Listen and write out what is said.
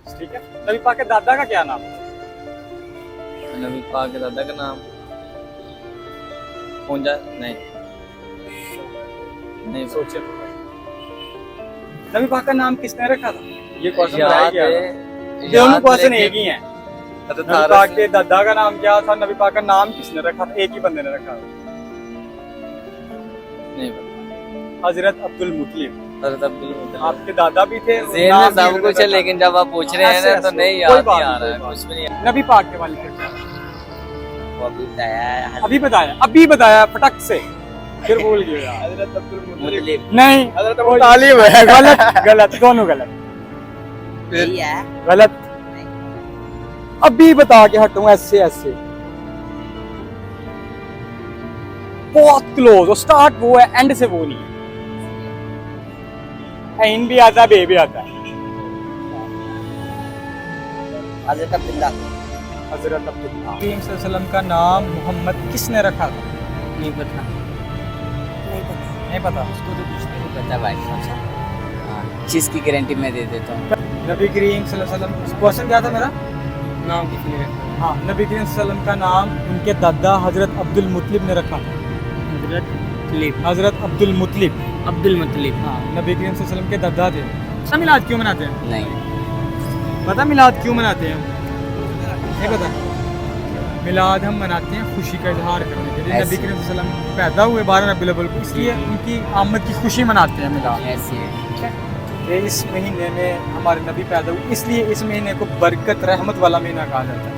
ठीक है। नबी पाक के दादा का क्या नाम? नबी पाक के दादा का नाम पूंजा नहीं नहीं सोचे। नबी पाक का नाम किसने रखा था? ये क्वेश्चन रह याद गया। है दोनों क्वेश्चन एक ही हैं। तो नबी पाक के दादा का नाम क्या था? नबी पाक का नाम किसने रखा था? एक ही बंदे ने रखा था, नहीं पता। हजरत अब्दुल मुतलिब। हज़रत अब्दुल मुत्तलिब। आपके दादा भी थे, ज़हन में सब कुछ है लेकिन जब आप पूछ रहे हैं ना तो नहीं कोई याद बात नहीं आ नहीं, रहा है, कोई कुछ भी नहीं। नबी पाक के वालिद का क्या? वो अभी बताया अभी बताया फटक से, फिर भूल गए यार। हजरत अब्दुल मुत्तलिब नहीं, हजरत अबू तालिब है। गलत गलत, दोनों गलत यही है। गलत। अभी बता के हटूं ऐसे ऐसे, बहुत क्लोज। वो स्टार्ट वो है, एंड से वो नहीं है। इन भी आता है, बे भी आता है। हज़रत अब्दुल्ला हजरत अब्दुल्ला। नबी सल्लल्लाहु अलैहि वसल्लम का नाम मोहम्मद किसने रखा था? नहीं पता नहीं पता, उसको तो कुछ नहीं पता भाई। चीज़ की गारंटी मैं दे देता हूँ। नबी करीम सल्लल्लाहु अलैहि वसल्लम, क्वेश्चन क्या था मेरा? नाम कितने रखा? हाँ, नबी करीम सल्लल्लाहु अलैहि वसल्लम का नाम उनके दादा हजरत अब्दुल मुतलिब ने रखा था। हजरत अब्दुल मुतलिब। अब्दुल मुत्तलिब। हाँ, नबी करीम सल्लल्लाहु अलैहि वसल्लम के दादा थे। अच्छा, मिलाद क्यों मनाते हैं? नहीं पता मिलाद क्यों मनाते हैं? नहीं पता। मिलाद हम मनाते हैं खुशी का इजहार करने के लिए। नबी करीम सल्लल्लाहु अलैहि वसल्लम पैदा हुए 12 रबीउल अव्वल को, इसलिए उनकी आमद की खुशी मनाते हैं मिलाद। ऐसे है। ये इस महीने में हमारे नबी पैदा हुए, इसलिए इस महीने को बरकत रहमत वाला महीना कहा जाता है।